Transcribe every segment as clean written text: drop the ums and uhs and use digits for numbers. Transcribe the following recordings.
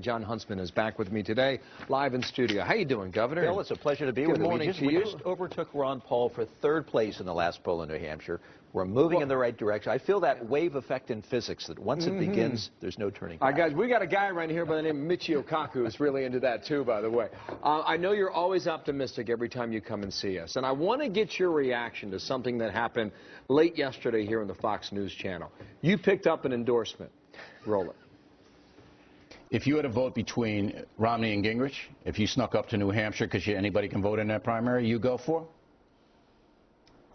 Jon Huntsman is back with me today, live in studio. How you doing, Governor? Bill, it's a pleasure to be with you. Good morning to you. We just overtook Ron Paul for third place in the last poll in New Hampshire. We're moving in the right direction. I feel that wave effect in physics, that once it begins, there's no turning back. All right, guys, we got a guy right here by the name of Michio Kaku who's really into that, too, by the way. I know you're always optimistic every time you come and see us, and I want to get your reaction to something that happened late yesterday here on the Fox News channel. You picked up an endorsement. Roll it. If you had a vote between Romney and Gingrich, if you snuck up to New Hampshire because anybody can vote in that primary, you go for?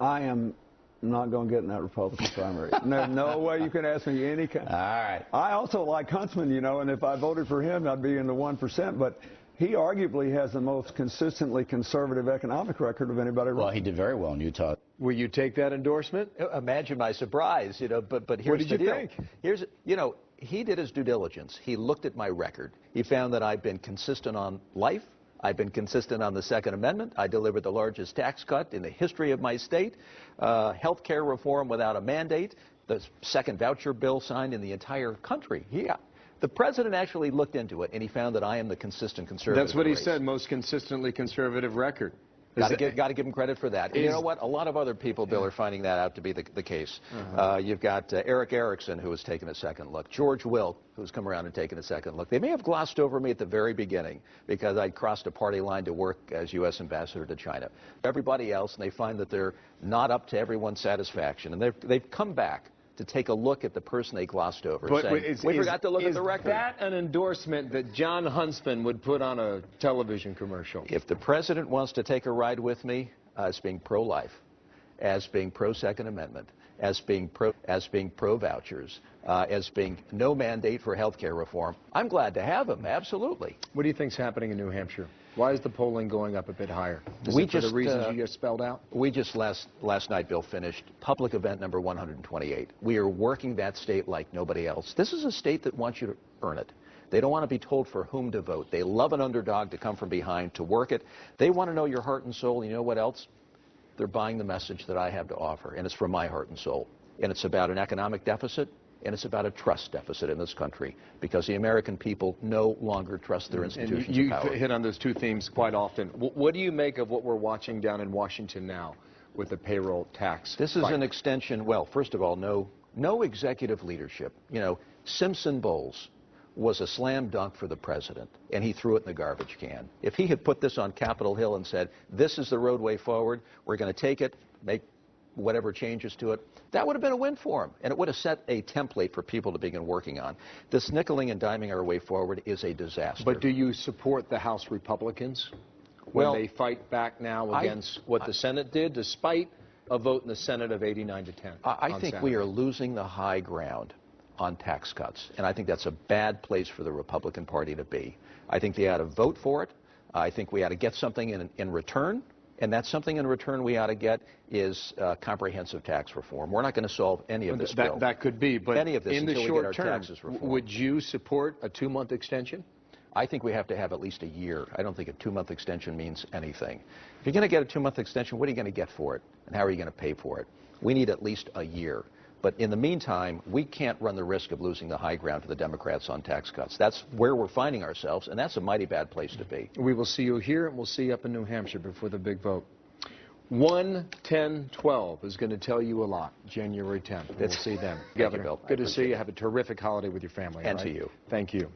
I am not going to get in that Republican primary. No way you can ask me any kind. All right. I also like Huntsman, you know, and if I voted for him, I'd be in the 1%. But he arguably has the most consistently conservative economic record of anybody. Well, he did very well in Utah. Will you take that endorsement? Imagine my surprise, you know, but here's the deal. What did you think? Here's, you know, he did his due diligence. He looked at my record. He found that I've been consistent on life. I've been consistent on the Second Amendment. I delivered the largest tax cut in the history of my state. Health care reform without a mandate. The second voucher bill signed in the entire country. Yeah. The president actually looked into it, and he found that I am the consistent conservative. That's what he said, most consistently conservative record. Got to give him credit for that. And you know what? A lot of other people, Bill, are finding that out to be the case. You've got Eric Erickson, who has taken a second look. George Wilk, who's come around and taken a second look. They may have glossed over me at the very beginning because I crossed a party line to work as U.S. ambassador to China. Everybody else, and they find that they're not up to everyone's satisfaction. And they've come back to take a look at the person they glossed over, saying, we forgot to look at the record. Is that an endorsement that Jon Huntsman would put on a television commercial? If the president wants to take a ride with me as being pro-life, as being pro-Second Amendment, as being pro-vouchers, as being no mandate for health care reform, I'm glad to have him, absolutely. What do you think's happening in New Hampshire? Why is the polling going up a bit higher? Is it for the reasons you just spelled out? We just last night, Bill, finished public event number 128. We are working that state like nobody else. This is a state that wants you to earn it. They don't want to be told for whom to vote. They love an underdog to come from behind, to work it. They want to know your heart and soul. And you know what else? They're buying the message that I have to offer, and it's from my heart and soul. And it's about an economic deficit, and it's about a trust deficit in this country, because the American people no longer trust their institutions of power. You hit on those two themes quite often. What do you make of what we're watching down in Washington now with the payroll tax? This is an extension. Well, first of all, no executive leadership. You know, Simpson Bowles was a slam dunk for the president, and he threw it in the garbage can. If he had put this on Capitol Hill and said, this is the roadway forward, we're going to take it, make whatever changes to it, that would have been a win for him, and it would have set a template for people to begin working on. This nickeling and diming our way forward is a disaster. But do you support the House Republicans when they fight back now against what the Senate did, despite a vote in the Senate of 89 to 10? I think we are losing the high ground on tax cuts, and I think that's a bad place for the Republican Party to be. I think they ought to vote for it. I think we ought to get something in return. And that something in return we ought to get is comprehensive tax reform. We're not going to solve any of this, Bill. That could be, but any of this in the short term, reform. Would you support a 2-month extension? I think we have to have at least a year. I don't think a 2-month extension means anything. If you're going to get a 2-month extension, what are you going to get for it? And how are you going to pay for it? We need at least a year. But in the meantime, we can't run the risk of losing the high ground to the Democrats on tax cuts. That's where we're finding ourselves, and that's a mighty bad place to be. We will see you here, and we'll see you up in New Hampshire before the big vote. 1-10-12 is going to tell you a lot, January 10th. We'll see them. Governor, good to see you. Have a terrific holiday with your family. And to you. Thank you.